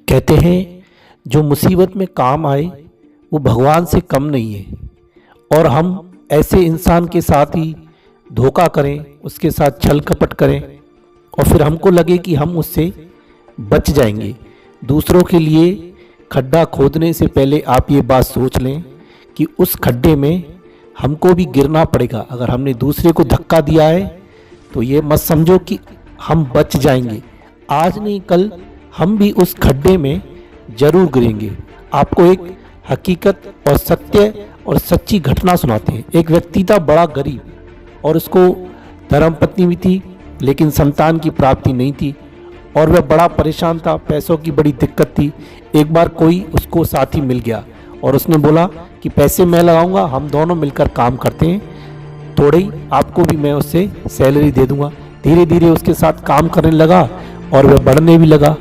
कहते हैं जो मुसीबत में काम आए वो भगवान से कम नहीं है। और हम ऐसे इंसान के साथ ही धोखा करें, उसके साथ छल कपट करें और फिर हमको लगे कि हम उससे बच जाएंगे। दूसरों के लिए खड्डा खोदने से पहले आप ये बात सोच लें कि उस खड्डे में हमको भी गिरना पड़ेगा। अगर हमने दूसरे को धक्का दिया है तो ये मत समझो कि हम बच जाएंगे। आज नहीं कल हम भी उस खड्डे में जरूर गिरेंगे। आपको एक हकीकत और सत्य और सच्ची घटना सुनाते हैं। एक व्यक्ति था बड़ा गरीब और उसको धर्मपत्नी भी थी लेकिन संतान की प्राप्ति नहीं थी और वह बड़ा परेशान था, पैसों की बड़ी दिक्कत थी। एक बार कोई उसको साथी मिल गया और उसने बोला कि पैसे मैं लगाऊंगा, हम दोनों मिलकर काम करते हैं, थोड़ी ही आपको भी मैं उससे सैलरी दे दूंगा। धीरे धीरे उसके साथ काम करने लगा और वह बढ़ने भी लगा।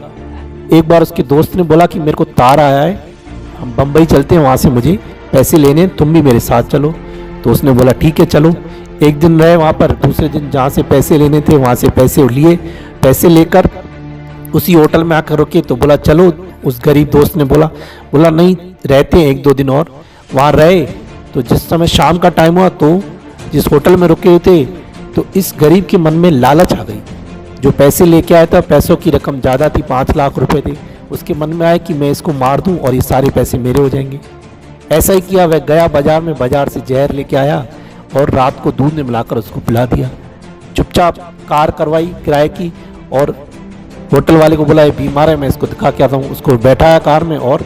एक बार उसके दोस्त ने बोला कि मेरे को तार आया है, हम बम्बई चलते हैं, वहाँ से मुझे पैसे लेने, तुम भी मेरे साथ चलो। तो उसने बोला ठीक है चलो। एक दिन रहे वहाँ पर, दूसरे दिन जहाँ से पैसे लेने थे वहाँ से पैसे लिए। पैसे लेकर उसी होटल में आकर रुके तो बोला चलो। उस गरीब दोस्त ने बोला नहीं, रहते हैं एक दो दिन और। वहाँ रहे तो जिस समय शाम का टाइम हुआ तो जिस होटल में रुके हुए थे तो इस गरीब के मन में लालच आ गई। जो पैसे लेके आया था, पैसों की रकम ज़्यादा थी, 5 लाख रुपए थे। उसके मन में आया कि मैं इसको मार दूं और ये सारे पैसे मेरे हो जाएंगे। ऐसा ही किया, वह गया बाजार में, बाजार से जहर लेके आया और रात को दूध में मिलाकर उसको पिला दिया। चुपचाप कार करवाई किराए की और होटल वाले को बोला ये बीमार है, मैं इसको दिखा के आता हूँ। उसको बैठाया कार में और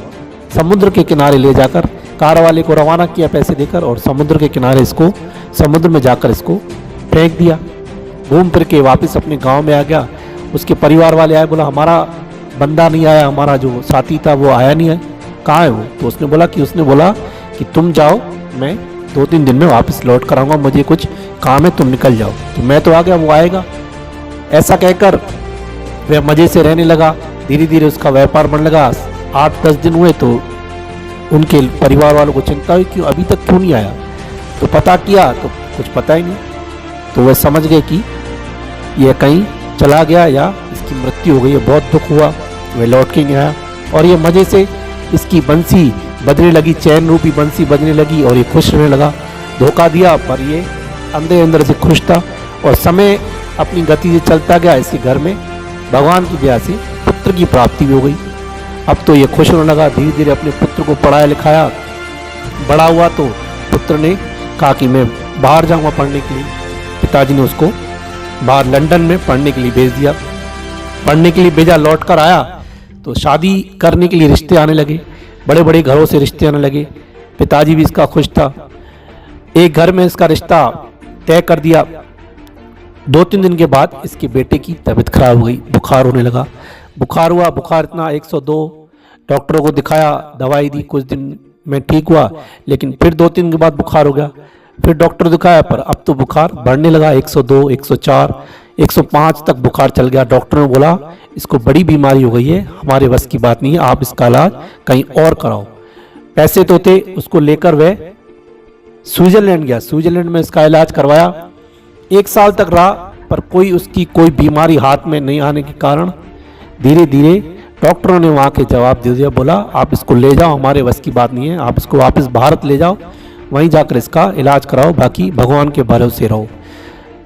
समुद्र के किनारे ले जाकर कार वाले को रवाना किया पैसे देकर, और समुद्र के किनारे इसको, समुद्र में जाकर इसको फेंक दिया। घूम फिर के वापस अपने गांव में आ गया। उसके परिवार वाले आए, बोला हमारा बंदा नहीं आया, हमारा जो साथी था वो आया नहीं है, कहाँ है वो? तो उसने बोला कि तुम जाओ, मैं 2-3 दिन में वापस लौट कर आऊँगा, मुझे कुछ काम है, तुम निकल जाओ। तो मैं तो आ गया, वो आएगा। ऐसा कहकर वह मज़े से रहने लगा। धीरे धीरे उसका व्यापार बढ़ने लगा। 8-10 दिन हुए तो उनके परिवार वालों को चिंता हुई कि अभी तक क्यों नहीं आया। तो पता किया तो कुछ पता ही नहीं। तो वह समझ गए कि यह कहीं चला गया या इसकी मृत्यु हो गई है। बहुत दुख हुआ, वह लौट के नहीं आया। और ये मज़े से इसकी बंसी बजने लगी, चैन रूपी बंसी बजने लगी और ये खुश रहने लगा। धोखा दिया पर ये अंदर अंदर से खुश था। और समय अपनी गति से चलता गया। इसके घर में भगवान की दया से पुत्र की प्राप्ति भी हो गई। अब तो ये खुश होने लगा। धीरे धीरे अपने पुत्र को पढ़ाया लिखाया, बड़ा हुआ तो पुत्र ने कहा कि मैं बाहर जाऊंगा पढ़ने के लिए। पिताजी ने उसको बाहर लंदन में पढ़ने के लिए भेज दिया। पढ़ने के लिए भेजा, लौट कर आया तो शादी करने के लिए रिश्ते आने लगे। बड़े बड़े घरों से रिश्ते आने लगे। पिताजी भी इसका खुश था। एक घर में इसका रिश्ता तय कर दिया। 2-3 दिन के बाद इसके बेटे की तबीयत खराब हो गई, बुखार होने लगा। बुखार हुआ, बुखार इतना 102, डॉक्टरों को दिखाया, दवाई दी, कुछ दिन में ठीक हुआ। लेकिन फिर 2-3 दिन के बाद बुखार हो गया। फिर डॉक्टर दिखाया पर अब तो बुखार बढ़ने लगा। 102, 104, 105 तक बुखार चल गया। डॉक्टर ने बोला इसको बड़ी बीमारी हो गई है, हमारे बस की बात नहीं है, आप इसका इलाज कहीं और कराओ। पैसे तो थे, उसको लेकर वह स्विट्जरलैंड गया। स्विट्जरलैंड में इसका इलाज करवाया। 1 साल तक रहा पर उसकी कोई बीमारी हाथ में नहीं आने के कारण धीरे धीरे डॉक्टरों ने वहाँ के जवाब दे दिया। बोला आप इसको ले जाओ, हमारे बस की बात नहीं है, आप इसको वापस भारत ले जाओ, वहीं जाकर इसका इलाज कराओ, बाकी भगवान के भरोसे रहो।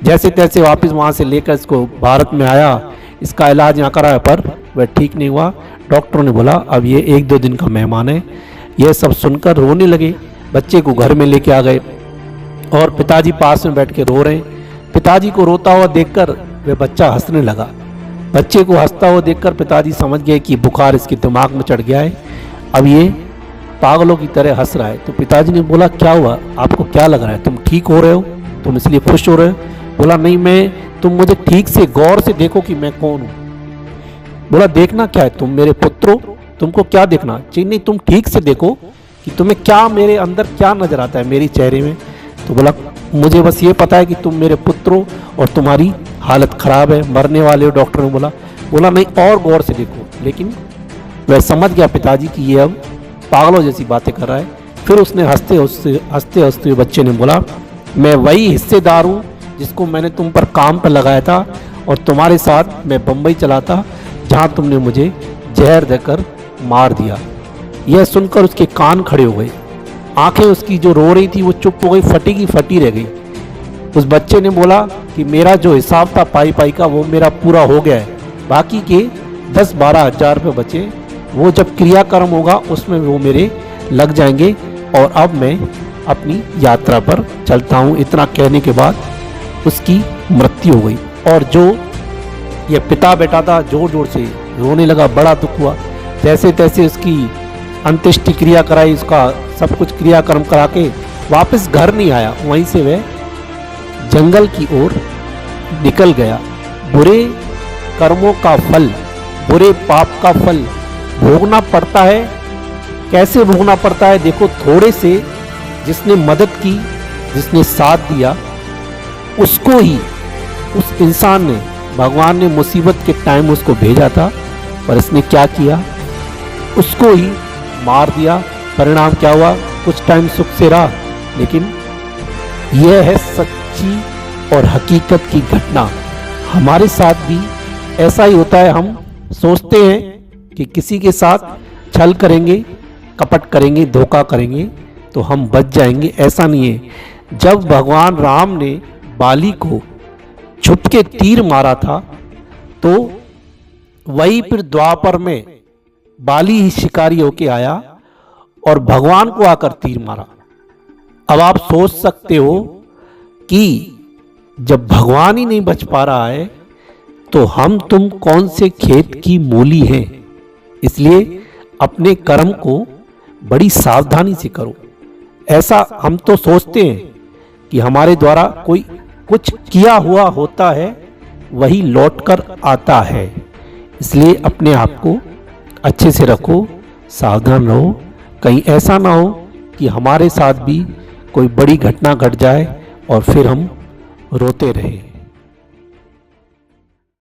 जैसे तैसे वापस वहाँ से लेकर इसको भारत में आया। इसका इलाज यहाँ कराया पर वह ठीक नहीं हुआ। डॉक्टरों ने बोला अब ये 1-2 दिन का मेहमान है। यह सब सुनकर रोने लगे। बच्चे को घर में लेके आ गए और पिताजी पास में बैठ के रो रहे हैं। पिताजी को रोता हुआ देखकर वह बच्चा हंसने लगा। बच्चे को हंसता हुआ देखकर पिताजी समझ गए कि बुखार इसके दिमाग में चढ़ गया है, अब ये पागलों की तरह हंस रहा है। तो पिताजी ने बोला क्या हुआ, आपको क्या लग रहा है, तुम ठीक हो रहे हो, तुम इसलिए खुश हो रहे हो? बोला नहीं, तुम मुझे ठीक से गौर से देखो कि मैं कौन हूँ। बोला देखना क्या है, तुम मेरे पुत्र हो, तुमको क्या देखना चाहिए? नहीं, तुम ठीक से देखो कि तुम्हें क्या, मेरे अंदर क्या नजर आता है मेरे चेहरे में। तो बोला मुझे बस ये पता है कि तुम मेरे पुत्र हो और तुम्हारी हालत ख़राब है, मरने वाले हो। डॉक्टर ने बोला नहीं, और गौर से देखो। लेकिन वह समझ गया पिताजी कि ये अब पागलों जैसी बातें कर रहा है। फिर उसने हंसते हंसते बच्चे ने बोला मैं वही हिस्सेदार हूँ जिसको मैंने तुम पर काम पर लगाया था और तुम्हारे साथ मैं बम्बई चला था, जहाँ तुमने मुझे जहर देकर मार दिया। यह सुनकर उसके कान खड़े हो गए, आंखें उसकी जो रो रही थी वो चुप हो गई, फटी की फटी रह गई। उस बच्चे ने बोला कि मेरा जो हिसाब था पाई पाई का वो मेरा पूरा हो गया है, बाकी के 10-12 हज़ार रुपये बचे, वो जब क्रियाक्रम होगा उसमें वो मेरे लग जाएंगे और अब मैं अपनी यात्रा पर चलता हूँ। इतना कहने के बाद उसकी मृत्यु हो गई और जो ये पिता बेटा था जोर जोर से रोने लगा, बड़ा दुख हुआ। जैसे तैसे उसकी अंत्येष्टि क्रिया कराई, उसका सब कुछ क्रियाक्रम करा के वापस घर नहीं आया, वहीं से वह जंगल की ओर निकल गया। बुरे कर्मों का फल, बुरे पाप का फल भोगना पड़ता है। कैसे भोगना पड़ता है? देखो, थोड़े से जिसने मदद की, जिसने साथ दिया, उसको ही उस इंसान ने, भगवान ने मुसीबत के टाइम उसको भेजा था, पर इसने क्या किया? उसको ही मार दिया। परिणाम क्या हुआ? कुछ टाइम सुख से रहा, लेकिन यह है सच्ची और हकीकत की घटना। हमारे साथ भी ऐसा ही होता है। हम सोचते हैं कि किसी के साथ छल करेंगे, कपट करेंगे, धोखा करेंगे तो हम बच जाएंगे। ऐसा नहीं है। जब भगवान राम ने बाली को छुप के तीर मारा था तो वही फिर द्वापर में बाली ही शिकारी होके आया और भगवान को आकर तीर मारा। अब आप सोच सकते हो कि जब भगवान ही नहीं बच पा रहा है तो हम तुम कौन से खेत की मूली हैं। इसलिए अपने कर्म को बड़ी सावधानी से करो। ऐसा हम तो सोचते हैं कि हमारे द्वारा कोई कुछ किया हुआ होता है, वही लौटकर आता है। इसलिए अपने आप को अच्छे से रखो, सावधान रहो, कहीं ऐसा ना हो कि हमारे साथ भी कोई बड़ी घटना घट जाए और फिर हम रोते रहें।